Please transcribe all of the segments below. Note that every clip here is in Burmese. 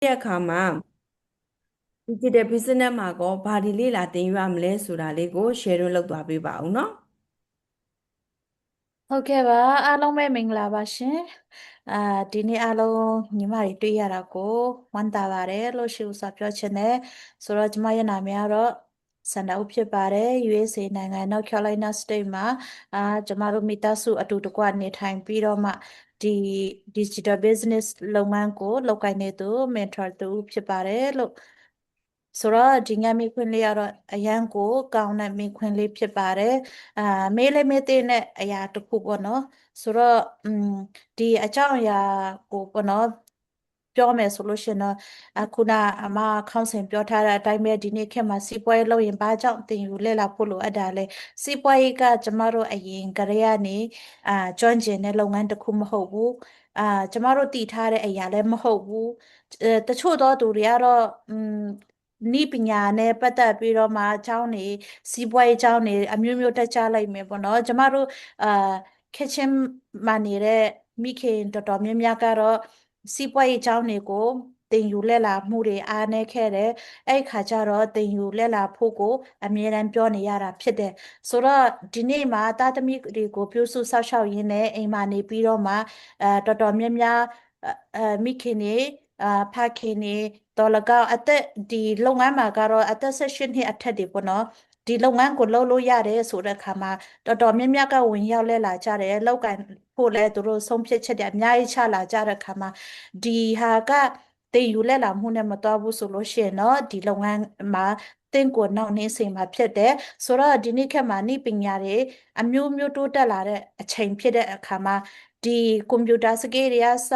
တဲ့အခါမှာ digital business မှာကောဘာဒီလေ့လာသင်ယူရမလဲဆိုတာလေးကို share လုပ်သွားပေးပါဦးเนาะဟုတ်ကဲ့ပါအားလုံးပဲမင်္ဂလာပါရှင်အာဒီနေ့အားလုံးညီမတွေတွေ့ရတာကိုဝမ်းသာပါတယ်လို့ရှိဦးစွာပြောချင်တယ်ဆိုတော့ကျမရဲ့နာမည်ကတော့စန္ဒာဦးဖြစ်ပါတယ် USA နိုင်ငံ North Carolina State မှာကျမတို့မိသားစုအတူတကွနေထိုင်ပြီးတော့မှဒီ digital business လုပ်ငန်းကိုလုပ်ကိုင်နေသူ mentor တူဖြစ်ပါတယ်လို့ဆိုတော့ဒီညမိခွင့်လေးကတော့အရန်ကိုကောင်းတဲ့မိခွင့်လေးဖြစ်ပါတယ်အာမေးလေးမေးတဲ့အရာတစ်ခုပေါ့နော်ဆိုတော့ဒီအကြောင်းအရာကိုပေါ့နော်ပြောမယ်ဆိုလို့ရှိရင်တော့ခုနအမခေါင်းစဉ်ပြောထားတဲ့အတိုင်းပဲဒီနေ့ခေတ်မှာစီးပွားရေးလုပ်ရင်ဘာကြောင့်တင်ယူလဲလာဖို့လိုအပ်တာလဲစီးပွားရေးကကျမတို့အရင်ကတည်းကနေကျွမ်းကျင်တဲ့လုပ်ငန်းတစ်ခုမဟုတ်ဘူးကျမတို့တည်ထားတဲ့အရာလည်းမဟုတ်ဘူးတချို့သောသူတွေကတော့နည်းပညာနဲ့ပတ်သက်ပြီးတော့မှအကြောင်းနေစီးပွားရေးအကြောင်းနေအမျိုးမျိုးတက်ကြလိုက်မယ်ပေါ့နော်ကျမတို့အာခေတ်ချင်းမှာနေတဲ့မိခင်တော်တော်များများကတော့စီးပွားရေးအကြောင်းတွေကိုတင်ယူလက်လာမှုတွေအားနည်းခဲ့တယ်အဲ့ခါကျတော့တင်ယူလက်လာဖို့ကိုအမြဲတမ်းပြောနေရတာဖြစ်တယ်ဆိုတော့ဒီနေ့မှာသားသမီးတွေကိုပြုစုစောင့်ရှောက်ရင်းနဲ့အိမ်မှာနေပြီးတော့မှတော်တော်များများမိခင်တွေဖခင်တွေတော်လကောက်အသက်ဒီလုပ်ငန်းမှာကတော့အသက်16နှစ်အထက်တွေပေါ့နော်ဒီလုပ်ငန်းကိုလုပ်လို့ရတယ်ဆိုတဲ့အခါမှာတော်တော်များများကဝင်ရောက်လဲလာကြတယ်လောက်ကန်ဖို့လဲသူတို့ဆုံးဖြတ်ချက်တွေအများကြီးချလာကြတဲ့အခါမှာဒီဟာကတည်ယူလဲလာမှုနဲ့မတော်ဘူးဆိုလို့ရှိရင်တော့ဒီလုပ်ငန်းမှာတင်းကိုနောက်နှင်းစေမှာဖြစ်တယ်ဆိုတော့ဒီနေ့ခေတ်မှာနိပညာတွေအမျိုးမျိုးတိုးတက်လာတဲ့အချိန်ဖြစ်တဲ့အခါမှာဒီကွန်ပျူတာစကိတွေကစ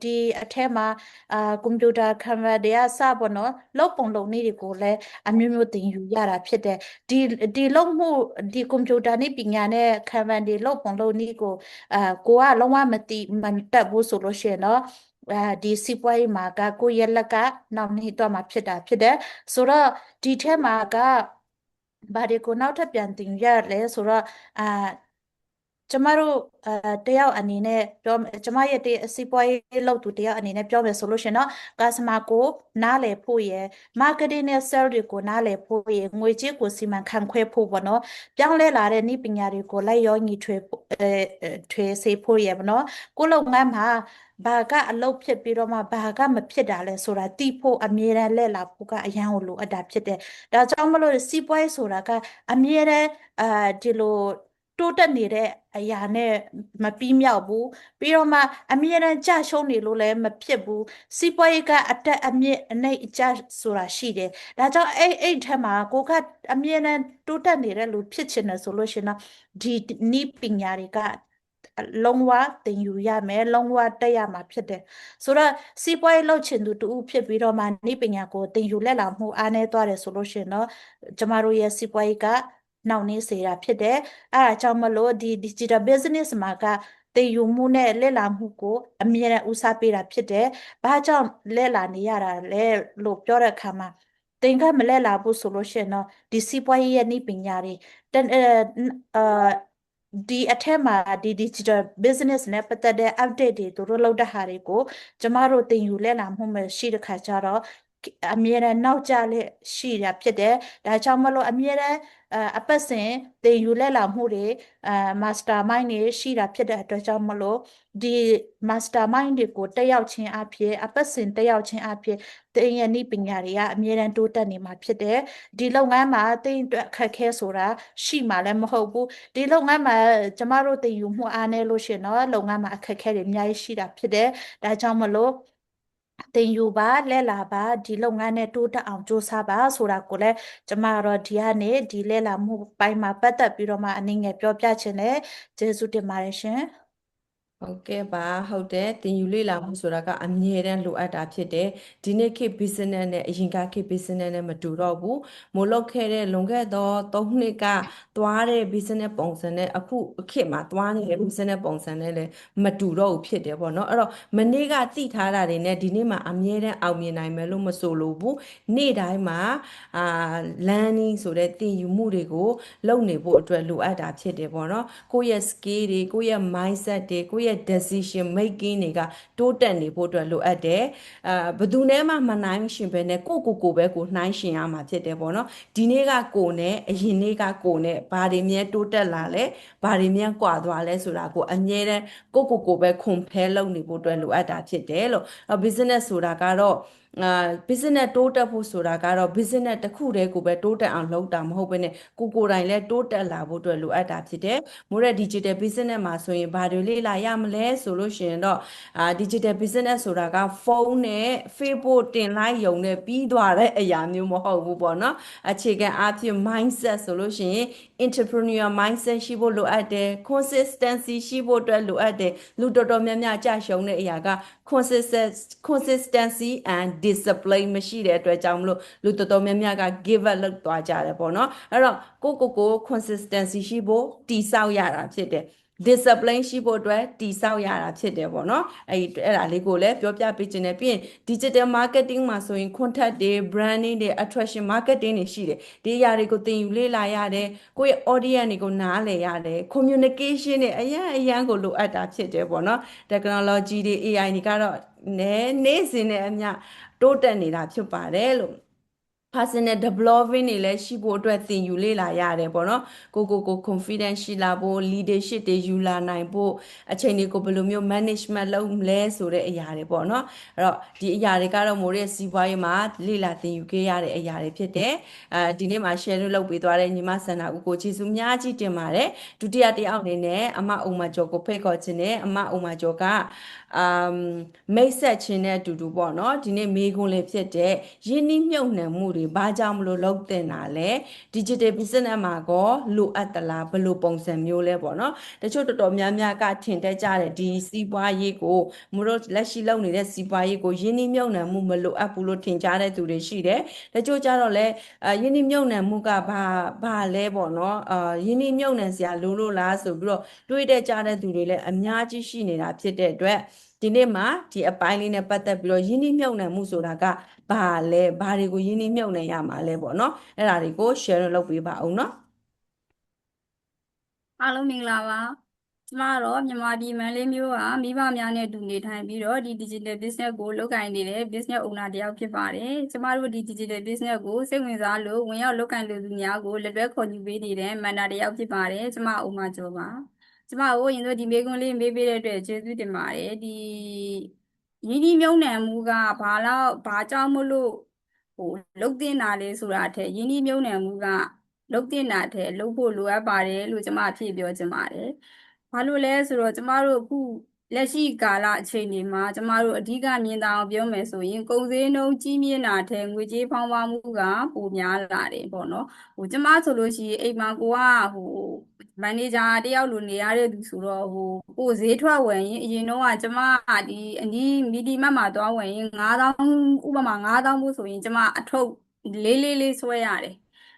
ဒီအထက်မှာကွန်ပျူတာကင်မရာတွေကစပေါ့နော်လုပ်ပုံလုပ်နည်းတွေကိုလည်းအမျိုးမျိုးသင်ယူရတာဖြစ်တယ်ဒီဒီလုပ်မှုဒီကွန်ပျူတာနည်းပညာနဲ့ကင်မရာတွေလုပ်ပုံလုပ်နည်းကိုကိုကလုံးဝမတတ်ဘူးဆိုလို့ရှိရင်တော့ဒီစီးပွားရေးမှာကကိုယ့်ရဲ့လက်ကနောက်နေ့တော့မှဖြစ်တာဖြစ်တယ်ဆိုတော့ဒီထဲမှာကဘာတွေကိုနောက်ထပ်ပြန်တင်ရလဲဆိုတော့အာကျမတို့တယောက်အနေနဲ့ပြောကျမရဲ့စီးပွားရေးလုပ်သူတယောက်အနေနဲ့ပြောမယ်ဆိုလို့ရှင်เนาะ customer ကိုနားလည်ဖို့ရယ် marketing နဲ့ sales တွေကိုနားလည်ဖို့ရယ်ငွေကြေးကိုစီမံခန့်ခွဲဖို့ပေါ့နော်ပြောင်းလဲလာတဲ့နည်းပညာတွေကိုလိုက်ရောညီထွေစေဖို့ရယ်ပေါ့နော်ကိုယ့်လုပ်ငန်းမှာဘာကအလုပ်ဖြစ်ပြီးတော့မှဘာကမဖြစ်တာလဲဆိုတာသိဖို့အမြဲတမ်းလဲလာဖို့ကအရန်ကိုလိုအပ်တာဖြစ်တယ်ဒါကြောင့်မလို့စီးပွားရေးဆိုတာကအမြဲတမ်းဒီလိုတိုးတက်နေတဲ့အရာနဲ့မပြီးမြောက်ဘူးပြီးတော့မှအမြဲတမ်းကြရှုံးနေလို့လည်းမဖြစ်ဘူးစီးပွားရေးကအတက်အမြင့်အနှိမ့်အကျဆိုတာရှိတယ်ဒါကြောင့်အဲ့ထက်မှာကိုကအမြဲတမ်းတိုးတက်နေတဲ့လူဖြစ်ချင်တယ်ဆိုလို့ရှိရင်တော့ဒီနည်းပညာတွေကလုံးဝသင်ယူရမယ်လုံးဝတက်ရမှာဖြစ်တယ်ဆိုတော့စီးပွားရေးလုပ်ချင်သူတူဖြစ်ပြီးတော့မှနည်းပညာကိုသင်ယူလက်လာမှုအားနည်းသွားတယ်ဆိုလို့ရှိရင်တော့ကျမတို့ရဲ့စီးပွားရေးကနှောင့်နှေးစေတာဖြစ်တယ်အဲ့ဒါကြောင့်မလို့ဒီ digital business မှာကသင်ယူမှုနဲ့လက်လာမှုကိုအမြဲတမ်းဦးစားပေးတာဖြစ်တယ်။ဘာကြောင့်လက်လာနေရတာလဲလို့ပြောတဲ့အခါမှာသင်ကမလက်လာဘူးဆိုလို့ရှိရင်တော့ဒီစီးပွားရေးရဲ့နည်းပညာတွေတန်ဒီအထက်မှာဒီ digital business နဲ့ပတ်သက်တဲ့ update တွေသူတို့လုပ်တဲ့ဟာတွေကိုကျမတို့သင်ယူလက်လာမှုမရှိတဲ့ခါကျတော့အမြဲတမ်းနောက်ကျလက်ရှိတာဖြစ်တယ်။ဒါကြောင့်မလို့အမြဲတမ်းအပတ်စဉ်သင်ယူလက်လာမှုတွေmaster mind တွေရှိတာဖြစ်တဲ့အတွက်ကြောင့်မလို့ဒီ master mind တွေကိုတက်ရောက်ခြင်းအဖြစ်အပတ်စဉ်တက်ရောက်ခြင်းအဖြစ်သင်ရဲ့နည်းပညာတွေကအမြဲတမ်းတိုးတက်နေမှာဖြစ်တယ်ဒီလုပ်ငန်းမှာသင်အတွက်အခက်အခဲဆိုတာရှိမှာလည်းမဟုတ်ဘူးဒီလုပ်ငန်းမှာကျမတို့သင်ယူမှုအားနည်းလို့ရှိရင်တော့လုပ်ငန်းမှာအခက်အခဲတွေအများကြီးရှိတာဖြစ်တယ်ဒါကြောင့်မလို့သင်ယူပါလဲလာပါဒီလုပ်ငန်းနဲ့တိုးတက်အောင်ကြိုးစားပါဆိုတာကိုလည်းကျမတို့ဒီကနေဒီလဲလာမှုပိုင်းမှာပတ်သက်ပြီးတော့မှအနေငယ်ပြောပြချင်တယ်ကျေးဇူးတင်ပါတယ်ရှင်ဟုတ်ကဲ့ပါဟုတ်တယ်သင်ယူလေ့လာမှုဆိုတာကအမြဲတမ်းလိုအပ်တာဖြစ်တယ်ဒီနေ့ခေတ် business နဲ့အရင်ကခေတ် business နဲ့မတူတော့ဘူးမို့လောက်ခဲ့တဲ့လွန်ခဲ့သော3နှစ်ကသွားတဲ့ business ပုံစံနဲ့အခုခေတ်မှာသွားနေတဲ့ business ပုံစံနဲ့လည်းမတူတော့ဘူးဖြစ်တယ်ပေါ့နော်အဲ့တော့မနေ့ကသိထားတာတွေနဲ့ဒီနေ့မှာအမြဲတမ်းအောင်မြင်နိုင်မယ်လို့မဆိုလိုဘူးနေ့တိုင်းမှာအာ learning ဆိုတဲ့သင်ယူမှုတွေကိုလုပ်နေဖို့အတွက်လိုအပ်တာဖြစ်တယ်ပေါ့နော်ကိုယ့်ရဲ့ skill တွေကိုယ့်ရဲ့ mindset တွေကိုယ့်ရဲ့ ရဲ့ decision making တွေကတိုးတက်နေဖို့အတွက်လိုအပ်တယ်ဘယ်သူနဲ့မှမနှိုင်းရှင်ပဲနဲ့ကိုပဲကိုနှိုင်းရှင်ရမှာဖြစ်တယ်ပေါ့နော်ဒီနေ့ကကိုနဲ့အရင်နေ့ကကိုနဲ့ဘာတွေမြဲတိုးတက်လာလဲဘာတွေမြဲကွာသွားလဲဆိုတာကိုအမြဲတမ်းကိုပဲ compare လုပ်နေဖို့အတွက်လိုအပ်တာဖြစ်တယ်လို့business ဆိုတာကတော့business တိုးတက်ဖို့ဆိုတာကတော့ business တစ်ခုတည်းကိုပဲတိုးတက်အောင်လုပ်တာမဟုတ်ဘဲနဲ့ကိုယ်တိုင်လည်းတိုးတက်လာဖို့အတွက်လိုအပ်တာဖြစ်တယ်မို့တဲ့ digital business မှာဆိုရင်ဘာတွေလေ့လာရမလဲဆိုလို့ရှိရင်တော့digital business ဆိုတာကဖုန်းနဲ့ Facebook တင်လိုက်ရုံနဲ့ပြီးသွားတဲ့အရာမျိုးမဟုတ်ဘူးပေါ့နော်အခြေခံအားဖြင့် mindset ဆိုလို့ရှိရင် entrepreneur mindset ရှိဖို့လိုအပ်တယ် consistency ရှိဖို့အတွက်လိုအပ်တယ်လူတော်တော်များများကြာရှုံးတဲ့အရာက consistency and discipline မရှိတဲ့အတွက်ကြောင့်မလို့လူတော်တော်များများက give up လုပ်သွားကြတယ်ပေါ့နော်အဲ့တော့ကို consistency ရှိဖို့တည်ဆောက်ရတာဖြစ်တယ်discipline ရှိဖို့အတွက်တည်ဆောက်ရတာဖြစ်တယ်ပေါ့နော်အဲ့ဒါလေးကိုလည်းပြောပြပေးခြင်းနဲ့ပြီးရင် digital marketing မှာဆိုရင် content တွေ branding တွေ attraction marketing တွေရှိတယ်ဒီအရာတွေကိုသင်ယူလေ့လာရတယ်ကိုယ့်ရဲ့ audience တွေကိုနားလည်ရတယ် communication တွေအရန်ကိုလိုအပ်တာဖြစ်တယ်ပေါ့နော် technology တွေ AI တွေကတော့နေ့စဉ်နဲ့အမျှတိုးတက်နေတာဖြစ်ပါတယ်လို့ personal development တွေလည်းရှိဖို့အတွက်သင်ယူလေ့လာရတယ်ပေါ့နော်ကို confidence ရှိလာဖို့ leadership တွေယူလာနိုင်ဖို့အချိန်တွေကိုဘယ်လိုမျိုး management လုပ်မလဲဆိုတဲ့အရာတွေပေါ့နော်အဲ့တော့ဒီအရာတွေကတော့မိုးရဲ့စီးပွားရေးမှာလေ့လာသင်ယူခဲ့ရတဲ့အရာတွေဖြစ်တယ်ဒီနေ့မှာ share လုပ်ပေးသွားတဲ့ညီမစန္ဒာဦးကိုကျေးဇူးအများကြီးတင်ပါတယ်ဒုတိယတစ်ယောက်အနေနဲ့အမအုံမကျော်ကိုဖိတ်ခေါ်ခြင်းနဲ့အမအုံမကျော်မိတ်ဆက်ခြင်းနဲ့အတူတူပေါ့နော်ဒီနေ့မေးခွန်းလေးဖြစ်တဲ့ယင်းနှိမ့်မြုပ်နှံမှုတွေဘာကြောင့်မလို့လုပ်တင်တာလဲ digital business မှာကောလိုအပ်သလားဘယ်လိုပုံစံမျိုးလဲပေါ့နော်တချို့တော်တော်များများကထင်တတ်ကြတယ်ဒီစီးပွားရေးကိုမတို့လက်ရှိလုပ်နေတဲ့စီးပွားရေးကိုယင်းနှိမ့်မြုပ်နှံမှုမလိုအပ်ဘူးလို့ထင်ကြတဲ့သူတွေရှိတယ်တချို့ကြတော့လဲယင်းနှိမ့်မြုပ်နှံမှုကဘာလဲပေါ့နော်ယင်းနှိမ့်မြုပ်နှံစရာလိုလို့လားဆိုပြီးတော့တွေးတဲ့ကြတဲ့သူတွေလည်းအများကြီးရှိနေတာဖြစ်တဲ့အတွက်ဒီနေ့မှာဒီအပိုင်းလေးနဲ့ပတ်သက်ပြီးတော့ယင်းနှိမ့်မြုပ်နှံမှုဆိုတာကဘာလဲဘာတွေကိုယင်းနှိမ့်မြုပ်နှံရမှာလဲပေါ့နော်အဲ့ဒါတွေကို share လုပ်ပေးပါအောင်နော်အားလုံးမင်္ဂလာပါကျမတော့မြန်မာပြည်မန္တလေးမြို့ကမိဘများနဲ့တူနေထိုင်ပြီးတော့ဒီ digital business ကိုလုပ်ကိုင်နေတဲ့ business owner တယောက်ဖြစ်ပါတယ်ကျမတို့ဒီ digital business ကိုစိတ်ဝင်စားလို့ဝင်ရောက်လုပ်ကိုင်လိုသူများကိုလက်တွဲခေါ်ယူပေးနေတဲ့မန်နာတယောက်ဖြစ်ပါတယ်ကျမအုံမကျော်ပါကျမကိုရင်ဆိုဒီမေးခွန်းလေးမေးပေးတဲ့အတွက်ကျေးဇူးတင်ပါတယ်ဒီရင်းနှီးမြှုပ်နှံမှုကဘာကြောင့်မလို့လုပ်တင်တာလဲဆိုတာထက်ရင်းနှီးမြှုပ်နှံမှုကလုပ်တင်တာထက်လုပ်ဖို့လိုအပ်ပါတယ်လို့ကျမအဖြစ်ပြောချင်ပါတယ်။ဘာလို့လဲဆိုတော့ကျမတို့အခုလက်ရှိကာလအချိန်တွေမှာကျမတို့အဓိကမြင်သာအောင်ပြောမယ်ဆိုရင်ကုန်စည်နှုန်းကြီးမြင့်တာထက်ငွေကြေးဖောင်းပွားမှုကပိုများလာတယ်ပေါ့နော်။ကျမဆိုလို့ရှိရင်အိမ်မှာကိုကမန်နေဂျာတယောက်လိုနေရတဲ့သူဆိုတော့ကိုဈေးထွက်ဝယ်ရင်အရင်တော့ကကျမဒီအနီးမီဒီမတ်မှာသွားဝယ်ရင်9000ဥပမာ9000ဘူးဆိုရင်ကျမအထုပ်လေးဆွဲရတယ်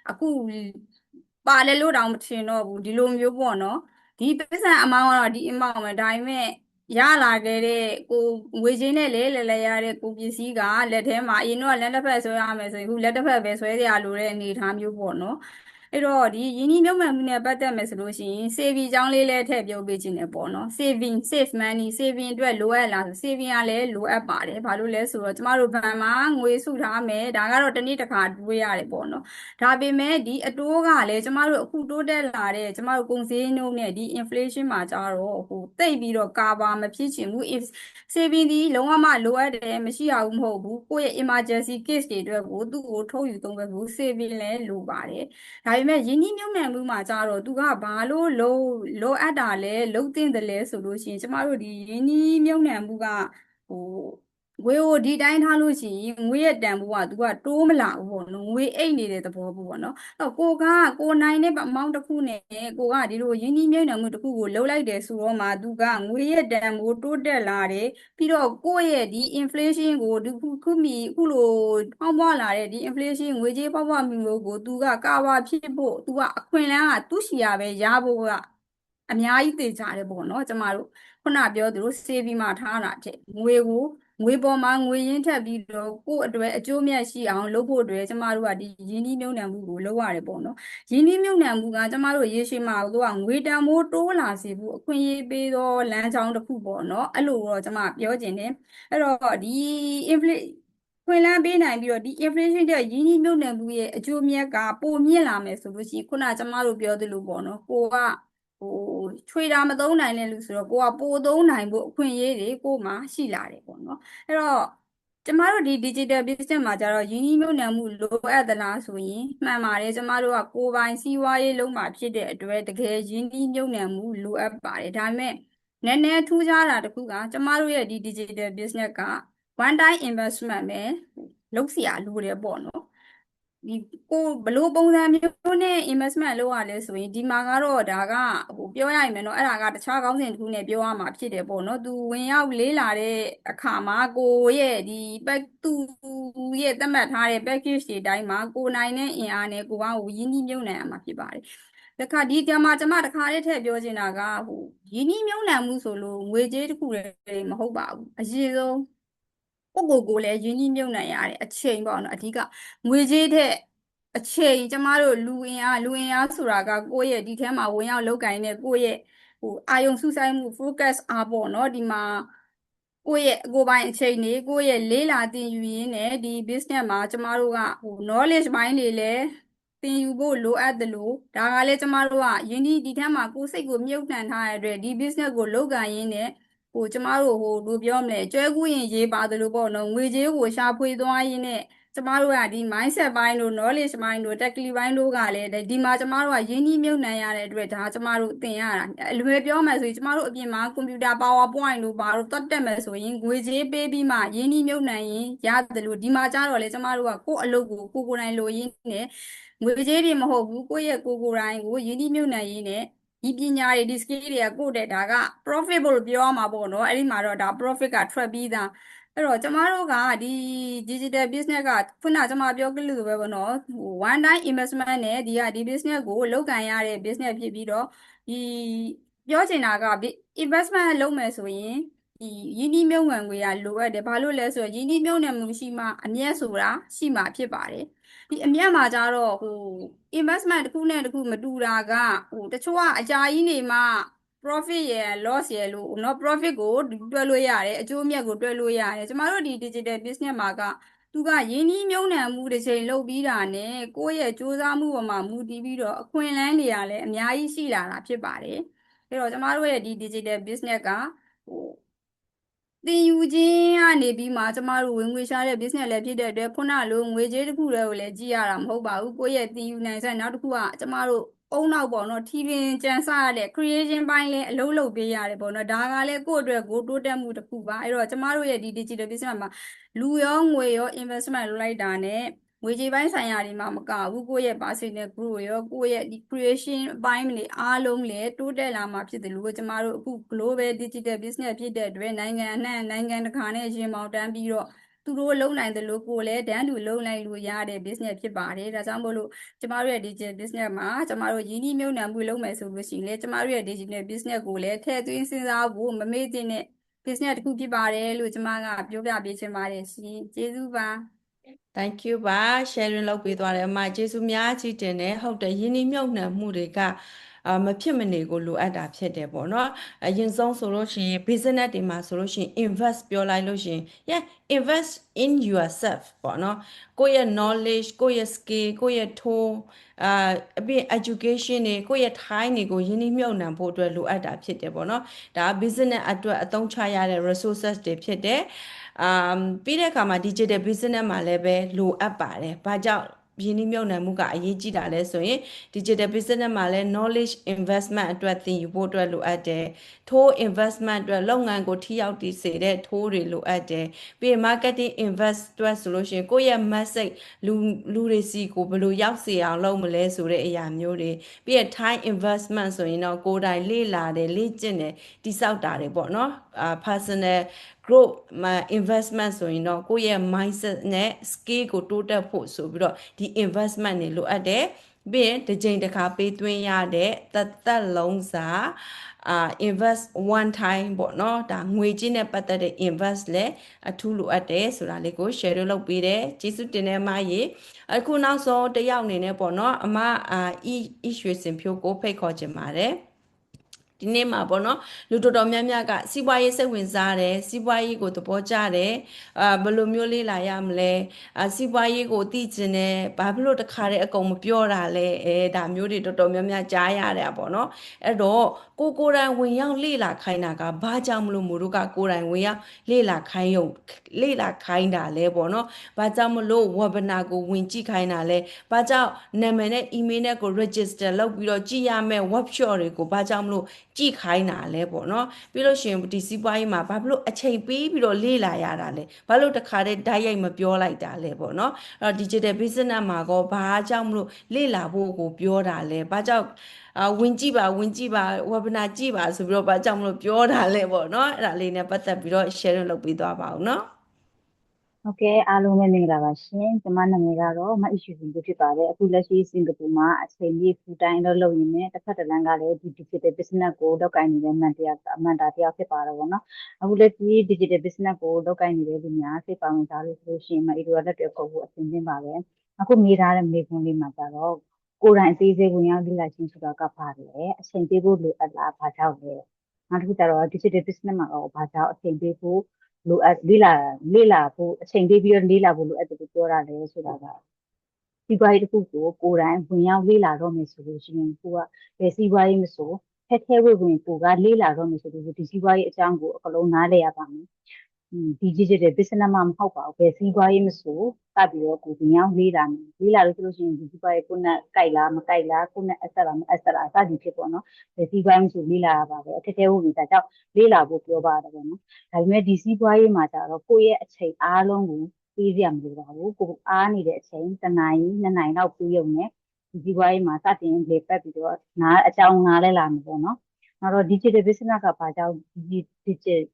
အခုပါတယ်လို့တောင်မထင်တော့ဘူးဒီလိုမျိုးပေါ့နော်ဒီပတ်စံအမောင်းကတော့ဒီအမောင်းပဲဒါပေမဲ့ရလာခဲ့တဲ့ကိုငွေချင်းနဲ့လဲရတဲ့ကိုပစ္စည်းကလက်ထဲမှာအရင်တော့လက်တစ်ဖက်ဆွဲရမယ်ဆိုရင်အခုလက်တစ်ဖက်ပဲဆွဲရလိုတဲ့အနေအထားမျိုးပေါ့နော်အဲ့တော့ဒီယင်းနှိမ့်မြုပ်မှန်မှုနဲ့ပတ်သက်မယ်ဆိုလို့ရှိရင် saving အကြောင်းလေးလည်းထည့်ပြောပေးခြင်းနဲ့ပေါ့နော် save money saving အတွက်လိုအပ်လားဆို saving ကလည်းလိုအပ်ပါတယ်ဘာလို့လဲဆိုတော့ကျမတို့ဘဏ်မှာငွေစုထားမယ်ဒါကတော့တစ်နေ့တစ်ခါတွေးရတယ်ပေါ့နော်ဒါပေမဲ့ဒီအတိုးကလည်းကျမတို့အခုတိုးတက်လာတဲ့ကျမတို့ကုန်စည်နှုန်းနဲ့ဒီ inflation မှာကြတော့တိတ်ပြီးတော့ cover မဖြစ်ချင်ဘူး saving ဒီလုံးဝမလိုအပ်တယ်မရှိရဘူးမဟုတ်ဘူးကိုယ့်ရဲ့ emergency case တွေအတွက်ကိုသူ့ကိုထုတ်ယူသုံးပဲဘူး saving လည်းလိုပါတယ်ဒါပေမဲ့ယင်းနှိမ့်မြုပ်နှံမှုမှာကြတော့သူကဘာလို့လိုအပ်တာလဲလုံးတင်တယ်လဲဆိုလို့ရှိရင်ကျမတို့ဒီယင်းနှိမ့်မြုပ်နှံမှုကဟိုငွေကိုဒီတိုင်းထားလို့ရှိရင်ငွေရဲ့တန်ဖိုးကသူကတိုးမလာဘူးပေါ့နော်ငွေအိတ်နေတဲ့သဘောပေါ့နော်အဲ့ကိုနိုင်တဲ့အမောင့်တစ်ခုနဲ့ကိုကဒီလိုယင်းနှိမ့်မြုပ်နှံမှုတစ်ခုကိုလှုပ်လိုက်တယ်ဆိုတော့မှသူကငွေရဲ့တန်ဖိုးတိုးတက်လာတယ်ပြီးတော့ကိုယ့်ရဲ့ဒီ inflation ကိုဒီခုလိုဖောင်းပွားလာတဲ့ဒီ inflation ငွေကြေးဖောင်းပွားမှုကိုသူကကာဝါဖြစ်ဖို့သူကအခွင့်အလမ်းကသူ့ရှိရပဲရဖို့ကအများကြီးသေချာတယ်ပေါ့နော်ကျမတို့ခုနပြောသလို saving မှာထားတာတဲ့ငွေကို ငွေပေါ်မှာငွေရင်းထက်ပြီးတော့ကိုယ့်အတွက်အကျိုးမြတ်ရှိအောင်လုပ်ဖို့အတွက်ကျမတို့ကဒီရင်းနှီးမြှုပ်နှံမှုကိုလုပ်ရတယ်ပေါ့နော်ရင်းနှီးမြှုပ်နှံမှုကကျမတို့ရေရှည်မှာတို့ကငွေတန်ဖိုးတိုးလာစေဖို့အခွင့်အရေးပေးသောလမ်းကြောင်းတစ်ခုပေါ့နော်အဲ့လိုတော့ကျမပြောချင်တယ်အဲ့တော့ဒီ ခွင့်လန်းပေးနိုင်ပြီးတော့ဒီ inflation တဲ့ရင်းနှီးမြှုပ်နှံမှုရဲ့အကျိုးမြတ်ကပိုမြင့်လာမယ်ဆိုလို့ရှိရင်ခုနကျမတို့ပြောသလိုပေါ့နော်ကိုကဟိုချွေတာမသုံးနိုင်တဲ့လူဆိုတော့ကိုကပိုသုံးနိုင်ဖို့အခွင့်အရေးတွေကိုမှရှိလာတယ်ပေါ့နော်အဲ့တော့ကျမတို့ဒီ digital business မှာကျတော့ရင်းနှီးမြှုပ်နှံမှုလိုအပ်သလားဆိုရင်မှန်ပါတယ်ကျမတို့ကကိုယ်ပိုင်စီးပွားရေးလုံးမှာဖြစ်တဲ့အတွက်တကယ်ရင်းနှီးမြှုပ်နှံမှုလိုအပ်ပါတယ်ဒါပေမဲ့နည်းနည်းထူးခြားတာတစ်ခုကကျမတို့ရဲ့ဒီ digital business က one time investment ပဲလုပ်เสียလိုတယ်ပေါ့နော်ဒီကိုဘလို့ပုံစံမျိုးနဲ့ investment လုပ်ရလဲဆိုရင်ဒီမှာကတော့ဒါကပြောရရင်မယ်နော်အဲ့ဒါကတခြားကောင်းစဉ်တစ်ခုနဲ့ပြောရမှာဖြစ်တယ်ပေါ့နော်သူဝင်ရောက်လေးလာတဲ့အခါမှာကိုရဲ့ဒီသူရဲ့သတ်မှတ်ထားတဲ့ package တွေတိုင်းမှာကိုနိုင်တဲ့အင်အားနဲ့ကိုကရင်းနှီးမြှုပ်နှံရမှာဖြစ်ပါတယ်တခါဒီကြမှာကျမတခါလေးထည့်ပြောချင်တာကရင်းနှီးမြှုပ်နှံမှုဆိုလို့ငွေကြေးတစ်ခုလည်းမဟုတ်ပါဘူးအရေးဆုံးကိုလည်းရင်းနှီးမြှုပ်နှံရတယ်အချိန်ပေါ့နော်အဓိကငွေကြေးတဲ့အချိန်ကျမတို့လူအင်အားဆိုတာကကိုယ့်ရဲ့ဒီထဲမှာဝင်ရောက်လုပ်ကိုင်တဲ့ကိုယ့်ရဲ့အာယုံစူးစိုက်မှု focus အားပေါ့နော်ဒီမှာကိုယ့်ရဲ့ကိုယ်ပိုင်အချိန်တွေကိုယ့်ရဲ့လေးလာသင်ယူရင်းနဲ့ဒီ business မှာကျမတို့ကknowledge ပိုင်းတွေလည်းသင်ယူဖို့လိုအပ်တယ်လို့ဒါကလည်းကျမတို့ကယင်းဒီထဲမှာကိုယ်စိတ်ကိုမြုပ်နှံထားရတဲ့အတွက်ဒီ business ကိုလုပ်ကိုင်ရင်းနဲ့ကျမတို့တို့ပြောမလဲကျွဲကူးရင်ရေးပါတယ်လို့ပေါ့နော်ငွေကြေးကိုရှာဖွေသွားရင်းနဲ့ကျမတို့ကဒီ mindset ပိုင်းတို့ knowledge ပိုင်းတို့ technical ပိုင်းတို့ကလည်းဒီမှာကျမတို့ကယင်းနှီးမြှုပ်နှံရတဲ့အတွက်ဒါကျမတို့သင်ရတာအလွယ်ပြောမယ်ဆိုရင်ကျမတို့အပြင်မှာ computer powerpoint တို့ဘာတို့တက်မယ်ဆိုရင်ငွေကြေးပေးပြီးမှယင်းနှီးမြှုပ်နှံရင်ရတယ်လို့ဒီမှာကျတော့လေကျမတို့ကကိုယ့်အလုပ်ကိုကိုယ်တိုင်လိုရင်းနဲ့ငွေကြေးတွေမဟုတ်ဘူးကိုယ့်ရဲ့ကိုယ်တိုင်ကိုယင်းနှီးမြှုပ်နှံရင်းနဲ့ဒီပညာတွေဒီ skill တွေကကိုယ့်တဲ့ဒါက profit လို့ပြောရမှာပေါ့နော်အဲ့ဒီမှာတော့ဒါ profit ကထွက်ပြီးသားအဲ့တော့ကျမတို့ကဒီ digital business ကခုနကျမပြောခဲ့လို့ပဲပေါ့နော်one time investment နဲ့ဒီ business ကိုလုပ်ကိုင်ရတဲ့ business ဖြစ်ပြီးတော့ဒီပြောချင်တာက investment လုပ်မယ်ဆိုရင်ဒီရင်းနှီးမြှုပ်နှံငွေကလိုအပ်တယ်ဘာလို့လဲဆိုတော့ရင်းနှီးမြှုပ်နှံမှုရှိမှအမြတ်ဆိုတာရှိမှဖြစ်ပါတယ်ဒီအမြတ်မှာကြတော့investment တစ်ခုနဲ့တစ်ခုမတူတာကတချို့ကအကြာကြီးနေမှ profit ရယ် loss ရယ်လို့เนาะ profit ကိုတွက်လို့ရတယ်အကျိုးအမြတ်ကိုတွက်လို့ရတယ်ကျမတို့ဒီ digital business မှာကသူကရင်းနှီးမြှုပ်နှံမှုတစ်ချိန်လုပ်ပြီးတာနဲ့ကိုယ့်ရဲ့စူးစမ်းမှုပေါ်မှာမူတည်ပြီးတော့အခွင့်အလမ်းတွေကလည်းအများကြီးရှိလာတာဖြစ်ပါတယ်အဲ့တော့ကျမတို့ရဲ့ဒီ digital business ကသင်ယူခြင်းကနေပြီးမှကျမတို့ဝင်ငွေရှာတဲ့ business လည်းဖြစ်တဲ့အတွက်ခုနလိုငွေကြေးတစ်ခုတည်းကိုလည်းကြည့်ရတာမဟုတ်ပါဘူးကိုယ့်ရဲ့သင်ယူနိုင်စက်နောက်တစ်ခုကကျမတို့အုံနောက်ပေါ့နော်ထီပင်ကြံစရတဲ့ creation ပိုင်းလည်းအလုပ်လုပ်ပေးရတယ်ပေါ့နော်ဒါကလည်းကိုယ့်အတွက်ကိုတိုးတက်မှုတစ်ခုပါအဲ့တော့ကျမတို့ရဲ့ဒီ digital business မှာလူရောငွေရော investment လုပ်လိုက်တာနဲ့ငွေကြေးပိုင်းဆိုင်ရာတွေမှာမကဘူးကိုယ့်ရဲ့ personal growth ရောကိုယ့်ရဲ့ဒီ creation အပိုင်းတွေအားလုံးလည်းတိုးတက်လာမှာဖြစ်တယ်လို့ကျမတို့အခု global digital business ဖြစ်တဲ့အတွက်နိုင်ငံအနှံ့နိုင်ငံတကာနဲ့ရင်ပေါင်တန်းပြီးတော့သူတို့လုံနိုင်တယ်လို့ကိုယ်လည်းတန်းတူလုံနိုင်လို့ရတဲ့ business ဖြစ်ပါတယ်ဒါကြောင့်မို့လို့ကျမတို့ရဲ့ digital business မှာကျမတို့ရင်းနှီးမြှုပ်နှံမှုလုပ်မယ်ဆိုလို့ရှိရင်လည်းကျမတို့ရဲ့ digital business ကိုလည်းထည့်သွင်းစဉ်းစားဖို့မမေ့သင့်တဲ့ business တစ်ခုဖြစ်ပါတယ်လို့ကျမကပြောပြပေးချင်ပါတယ်ရှင်ကျေးဇူးပါ Thank you ပါ sharing လုပ်ပေးသွားတယ်အမကျေးဇူးများကြီးတင်တယ်ဟုတ်တယ်ယင်းနှီးမြှုပ်နှံမှုတွေကမဖြစ်မနေကိုလိုအပ်တာဖြစ်တယ်ပေါ့နော်အရင်ဆုံးဆိုလို့ရှိရင် business တွေမှာဆိုလို့ရှိရင် invest ပြောလိုက်လို့ရှိရင် yeah invest in yourself ပေါ့နော်ကိုယ့်ရဲ့ knowledge ကိုယ့်ရဲ့ skill ကိုယ့်ရဲ့ tool အပြင် education တွေကိုယ့်ရဲ့ time တွေကိုယင်းနှီးမြှုပ်နှံဖို့အတွက်လိုအပ်တာဖြစ်တယ်ပေါ့နော်ဒါ business အတွက်အသုံးချရတဲ့ resources တွေဖြစ်တယ်ပြီးတဲ့အခါမှာ digital business မှာလည်းပဲလိုအပ်ပါတယ်။ဘာကြောင့်ယင်းနှိမ့်မြုပ်နှံမှုကအရေးကြီးတာလဲဆိုရင် digital business မှာလည်း knowledge investment အတွက်သင်ယူဖို့အတွက်လိုအပ်တယ်။ ထိုး investment အတွက်လုပ်ငန်းကိုထိရောက်တည်စေတဲ့ထိုးတွေလိုအပ်တယ်။ပြီးရင် marketing invest အတွက်ဆိုလို့ရှိရင်ကိုယ့်ရဲ့ message လူတွေစီကိုဘယ်လိုရောက်စေအောင်လုပ်မလဲဆိုတဲ့အရာမျိုးတွေပြီးရင် time investment ဆိုရင်တော့ကိုယ်တိုင်လေ့လာတယ်လေ့ကျင့်တယ်တိစောက်တာတွေပေါ့နော်personal growth မှာ investment ဆိုရင်တော့ကိုယ့်ရဲ့ mindset နဲ့ skill ကိုတိုးတက်ဖို့ဆိုပြီးတော့ဒီ investment တွေလိုအပ်တယ် ပြီးရင်တစ်ကြိမ်တစ်ခါပေးသွင်းရတဲ့သက်လုံးစာinvest one time ပေါ့နော်ဒါငွေကြေးနဲ့ပတ်သက်တဲ့ invest လဲအထူးလိုအပ်တယ်ဆိုတာလေးကို share လုပ်ပေးတယ်ကျေးဇူးတင်တဲ့မရေအခုနောက်ဆုံးတစ်ယောက်အနေနဲ့ပေါ့နော်အမရွှေစင်ဖြိုးကိုဖိတ်ခေါ်ချင်ပါတယ်ဒီနေ့မှာပေါ့နော်လူတော်တော်များများကစီးပွားရေးစိတ်ဝင်စားတယ်စီးပွားရေးကိုသဘောကျတယ်ဘယ်လိုမျိုးလေးလာရမလဲစီးပွားရေးကိုသိကျင်တယ်ဘာဖြစ်လို့တခါတည်းအကုန်မပြောတာလဲဒါမျိုးတွေတော်တော်များများကြားရတယ်ပေါ့နော်အဲ့တော့ကိုယ်တိုင်ဝင်ရောက်လေ့လာခိုင်းတာကဘာကြောင့်မလို့မို့တို့ကကိုယ်တိုင်ဝင်ရောက်လေ့လာခိုင်းတာလဲပေါ့နော်ဘာကြောင့်မလို့ webinar ကိုဝင်ကြည့်ခိုင်းတာလဲဘာကြောင့်နာမည်နဲ့ email နဲ့ကို register လုပ်ပြီးတော့ကြည့်ရမယ့် workshop တွေကိုဘာကြောင့်မလို့ကြည့်ခိုင်းတာလဲပေါ့နော်ပြီးလို့ရှိရင်ဒီစီးပွားရေးမှာဘာဖြစ်လို့အချိန်ပေးပြီးတော့လေ့လာရတာလဲဘာလို့တခါတည်းဓာတ်ရိုက်မပြောလိုက်တာလဲပေါ့နော်အဲ့တော့ digital business မှာကောဘာကြောင့်မလို့လေ့လာဖို့ကိုပြောတာလဲဘာကြောင့်ဝင်ကြည့်ပါ webinar ကြည့်ပါဆိုပြီးတော့ဘာကြောင့်မလို့ပြောတာလဲပေါ့နော်အဲ့ဒါလေးနဲ့ပတ်သက်ပြီးတော့ sharing လုပ်ပေးသွားပါအောင်နော်ဟုတ်ကဲ့အားလုံးပဲမင်္ဂလာပါရှင်ကျွန်မနာမည်ကတော့မအီရှူရှင်ဖြစ်ပါတယ်အခုလက်ရှိစင်ကာပူမှာအချိန်ကြီး full time လုပ်ရင်းနဲ့တစ်ဖက်တစ်လမ်းကလည်းဒီ digital business ကိုလုပ်ကိုင်နေတဲ့မန်တာတရားဖြစ်ပါတယ်ပေါ့နော်အခုလက်ရှိ digital business ကိုလုပ်ကိုင်နေတဲ့လူများစိတ်ပါဝင်စားလို့ဆိုလို့ရှိရင်မအီတို့လက်တွေပုတ်ဖို့အဆင်သင့်ပါပဲအခုမိထားတဲ့မိခွန်းလေးမှာကြတော့ကိုယ်တိုင်အသေးစိတ်ဝင်ရောက်လေ့လာခြင်းဆိုတာကပါတယ်အချိန်ပေးဖို့လိုအပ်လားဘာကြောင့်လဲနောက်တစ်ခုကျတော့ digital business မှာတော့ဘာကြောင့်အချိန်ပေးဖို့လိုအပ်လေ့လာဖို့အချိန်ပေးပြီးတော့လေ့လာဖို့လိုအပ်တယ်လို့ပြောတာလေဆိုတာကစီးပွားရေးတစ်ခုကိုကိုယ်တိုင်ဝင်ရောက်လေ့လာတော့မယ်ဆိုလို့ရှိရင်ကိုကဘယ်စီးပွားရေးမဆိုဖက်ခဲဝင်ကိုကလေ့လာတော့မယ်ဆိုလို့ဒီစီးပွားရေးအကြောင်းကိုအကလုံးနားလည်ရပါမယ်ဒီ digital business မှာမဟုတ်ပါဘူးဘယ်စီးပွားရေးမဆိုစပြီးတော့ကိုဝင်ရောက်လေ့လာလို့ဆိုလို့ရှိရင်ဒီစီးပွားရေးကိုနဲ့ကြိုက်လားမကြိုက်လားကိုနဲ့အဆက်လားမအဆက်လားစသည်ဖြစ်ပေါ့နော်ဘယ်စီးပွားရေးမဆိုလေ့လာရပါပဲအခက်အခဲဝင်ဒါကြောင့်လေ့လာဖို့ပြောပါတယ်ပေါ့နော်ဒါပေမဲ့ဒီစီးပွားရေးမှာကျတော့ကိုယ့်ရဲ့အချိန်အားလုံးကိုပေးရမလို့ပါဘူးကိုအားနေတဲ့အချိန်တစ်နာရီနှစ်နာရီလောက်ပေးရုံနဲ့ဒီစီးပွားရေးမှာစတင်လေပတ်ပြီးတော့အကြောင်းနားလဲလာမှာပေါ့နော်နောက်တော့ digital business ကဘာကြောင့်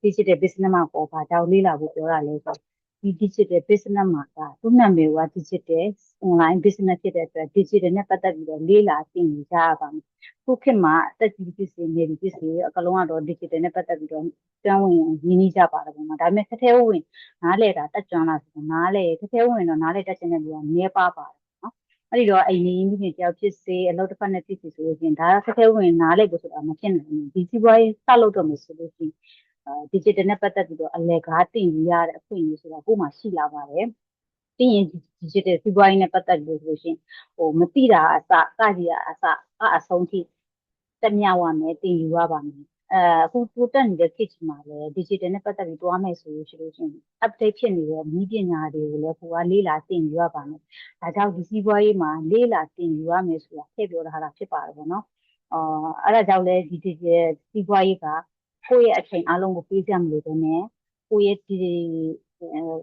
digital business မှာပေါ့ဘာကြောင့်လေ့လာဖို့ပြောတာလဲဆိုဒီ digital business မှာကသူ့နာမည်က digital online business ဖြစ်တဲ့အတွက် digital နဲ့ပတ်သက်ပြီးတော့လေ့လာသင်ယူကြရပါမယ်ခုခေတ်မှာအသက်ကြီးဖြစ်စေနေပြီဖြစ်စေအကလုံးကတော့ digital နဲ့ပတ်သက်ပြီးတော့ကျွမ်းဝင်ရင်းနှီးကြပါတယ်ပေါ့နော်ဒါပေမဲ့ထဲဝင်နားလဲတာတက်ကြွလာဆိုနားလဲထဲဝင်တော့နားလဲတက်ချင်တဲ့လူကနည်းပါပါတယ်နော်အဲ့ဒီတော့အိမ်နေမိခင်တယောက်ဖြစ်စေအလုပ်တစ်ဖက်နဲ့ဖြစ်စေဆိုလို့ရှိရင်ဒါကထဲဝင်နားလဲဖို့ဆိုတာမဖြစ်နိုင်ဘူးဒီစီးပွားရေးစလုပ်တော့မယ်ဆိုလို့ရှိရင်digital နဲ့ပတ်သက်ပြီးတော့အလဲကားတင်ယူရတဲ့အခွင့်အရေးဆိုတာကိုမှရှိလာပါတယ်ပြီးရင် digital စီးပွားရေးနဲ့ပတ်သက်လို့ဆိုလို့ရှိရင်မသိတာအစကကြီးအစအဆုံးထိတက်မြောက်ရမယ်တင်ယူရပါမယ်အခုတိုးတက်နေတဲ့ခေတ်ကြီးမှာလည်း digital နဲ့ပတ်သက်ပြီးတွားမယ်ဆိုလို့ရှိရင် update ဖြစ်နေတဲ့နည်းပညာတွေကိုလည်းကိုကလေ့လာသင်ယူရပါမယ်။ဒါကြောင့်ဒီစီးပွားရေးမှာလေ့လာသင်ယူရမယ်ဆိုတာထည့်ပြောထားတာဖြစ်ပါတယ်ပေါ့နော်။အဲ့ဒါကြောင့်လည်းဒီ digital စီးပွားရေးကကိုယ့်ရဲ့အချိန်အလုံးကိုပေးကြမလို့ပဲနဲ့ကိုယ့်ရဲ့ဒီ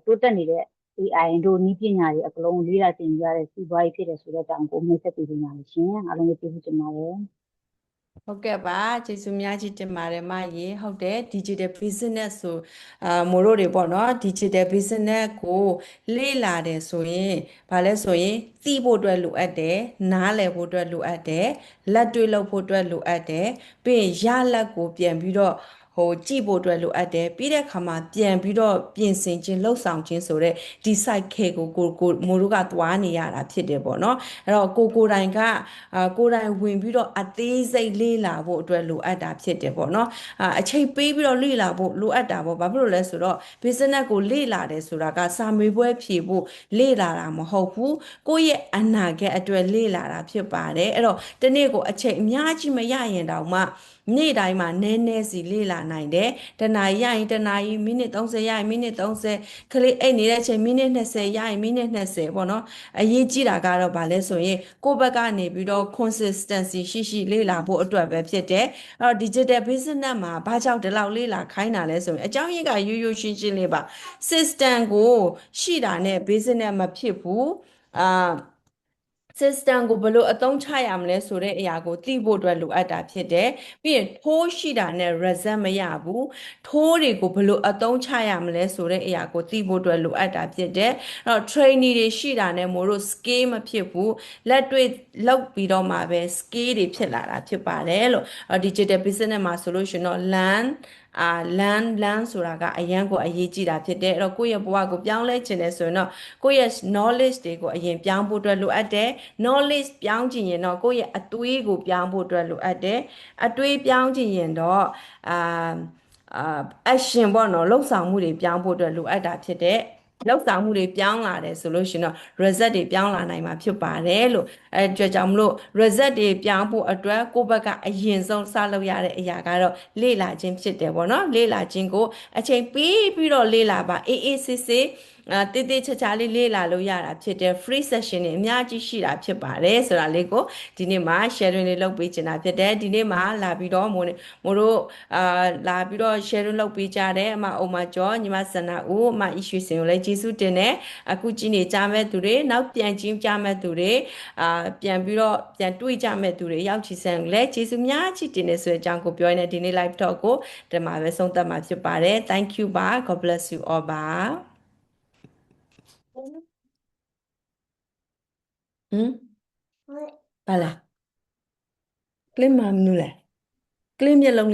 တိုးတက်နေတဲ့ AI တို့နည်းပညာတွေအကလုံးလေ့လာသင်ယူရတဲ့စီးပွားရေးဖြစ်တယ်ဆိုတဲ့အကြောင်းကိုမိတ်ဆက်ပေးနေပါတယ်ရှင်။အားလုံးကိုကျေးဇူးတင်ပါတယ်။ဟုတ်ကဲ့ပါကျေးဇူးများကြီးတင်ပါတယ်မရေဟုတ်တယ် digital business ဆိုမို့လို့တွေပေါ့နော် digital business ကိုလေ့လာတယ်ဆိုရင်ဘာလဲဆိုရင်သိဖို့အတွက်လိုအပ်တယ်နားလည်ဖို့အတွက်လိုအပ်တယ်လက်တွေ့လုပ်ဖို့အတွက်လိုအပ်တယ်ပြီးရင်ရလက်ကိုပြန်ပြီးတော့ကြည့်ဖို့အတွက်လိုအပ်တယ်ပြီးတဲ့အခါမှာပြန်ပြီးတော့ပြင်ဆင်ခြင်းလှုပ်ဆောင်ခြင်းဆိုတဲ့ဒီ cycle ကိုမိုးတို့ကသွားနေရတာဖြစ်တယ်ပေါ့နော်အဲ့တော့ကိုယ်တိုင်ကကိုယ်တိုင်ဝင်ပြီးတော့အသေးစိတ်လေ့လာဖို့အတွက်လိုအပ်တာဖြစ်တယ်ပေါ့နော်အချိန်ပေးပြီးတော့လေ့လာဖို့လိုအပ်တာပေါ့ဘာဖြစ်လို့လဲဆိုတော့ business ကိုလေ့လာတယ်ဆိုတာကစာမေးပွဲဖြေဖို့လေ့လာတာမဟုတ်ဘူးကိုယ့်ရဲ့အနာဂတ်အတွက်လေ့လာတာဖြစ်ပါတယ်အဲ့တော့ဒီနေ့ကိုအချိန်အများကြီးမရရင်တောင်မှနေ့တိုင်းမှာနည်းနည်းစီလေ့လာနိုင်တယ်တနာရီရရင်တနာရီမိနစ်30ရရင်မိနစ်30ခလေးအိတ်နေတဲ့အချိန်မိနစ်20ရရင်မိနစ်20ပေါ့နော်အရေးကြီးတာကတော့ဗာလဲဆိုရင်ကိုယ့်ဘက်ကနေပြီးတော့ consistency ရှိလေ့လာဖို့အတွက်ပဲဖြစ်တယ်အဲ့တော့ digital business မှာဘာကြောင့်ဒီလောက်လေ့လာခိုင်းတာလဲဆိုရင်အကြောင်းရင်းကရိုးရိုးရှင်းရှင်းလေးပါ system ကိုရှိတာနဲ့ business မဖြစ်ဘူး system ကိုဘယ်လိုအသုံးချရမလဲဆိုတဲ့အရာကိုသိဖို့အတွက်လိုအပ်တာဖြစ်တယ်ပြီးရင်ထိုးရှိတာနဲ့ result မရဘူးထိုးတွေကိုဘယ်လိုအသုံးချရမလဲဆိုတဲ့အရာကိုသိဖို့အတွက်လိုအပ်တာဖြစ်တယ်အဲ့တော့ trainee တွေရှိတာနဲ့မို့လို့ skill မဖြစ်ဘူးလက်တွေ့လောက်ပြီးတော့မှပဲ skill တွေဖြစ်လာတာဖြစ်ပါတယ်လို့digital business မှာဆိုလို့ရှိရင်တော့ learn ဆိုတာကအရန်ကိုအရေးကြီးတာဖြစ်တယ်အဲ့တော့ကိုယ့်ရဲ့ဘဝကိုပြောင်းလဲခြင်းလဲဆိုရင်တော့ကိုယ့်ရဲ့ knowledge တွေကိုအရင်ပြောင်းဖို့အတွက်လိုအပ်တယ် knowledge ပြောင်းခြင်းရင်တော့ကိုယ့်ရဲ့အတွေးကိုပြောင်းဖို့အတွက်လိုအပ်တယ်အတွေးပြောင်းခြင်းရင်တော့action ပေါ့နော်လှုပ်ဆောင်မှုတွေပြောင်းဖို့အတွက်လိုအပ်တာဖြစ်တဲ့လောက်ဆောင်မှုတွေပြောင်းလာတယ်ဆိုလို့ရှိရင်တော့ result တွေပြောင်းလာနိုင်မှာဖြစ်ပါတယ်လို့အဲကြကြောင့်မလို့ result တွေပြောင်းဖို့အတွက်ကိုယ့်ဘက်ကအရင်ဆုံးစလုပ်ရတဲ့အရာကတော့လေ့လာခြင်းဖြစ်တယ်ပေါ့နော်လေ့လာခြင်းကိုအချိန်ပေးပြီးတော့လေ့လာပါအေးအေးဆေးဆေးတေးသေးချာချာလေးလေ့လာလို့ရတာဖြစ်တယ် free session တွေအများကြီးရှိတာဖြစ်ပါတယ်ဆိုတာလေးကိုဒီနေ့မှာ sharing လေးလုပ်ပေးချင်တာဖြစ်တယ်ဒီနေ့မှာလာပြီးတော့မို့တို့လာပြီးတော့ sharing လုပ်ပေးကြတယ်အမအုံမကျော်ညီမစန္ဒဦးအမအီရွှေစင်ကိုလည်းကျေးဇူးတင်တယ်အခုကြည့်နေကြမဲ့သူတွေနောက်ပြန်ကြည့်ကြမဲ့သူတွေပြန်ပြီးတော့ပြန်တွေ့ကြမဲ့သူတွေရောက်ချီစံကိုလည်းကျေးဇူးများချီတင်နေဆိုတဲ့အကြောင်းကိုပြောရင်းနဲ့ဒီနေ့ live talk ကိုဒီမှာပဲဆုံးသက်မှာဖြစ်ပါတယ် thank you ပါ god bless you all ပါဘာလဲကလင်းမမနူးလဲကလင်းမျက်လုံး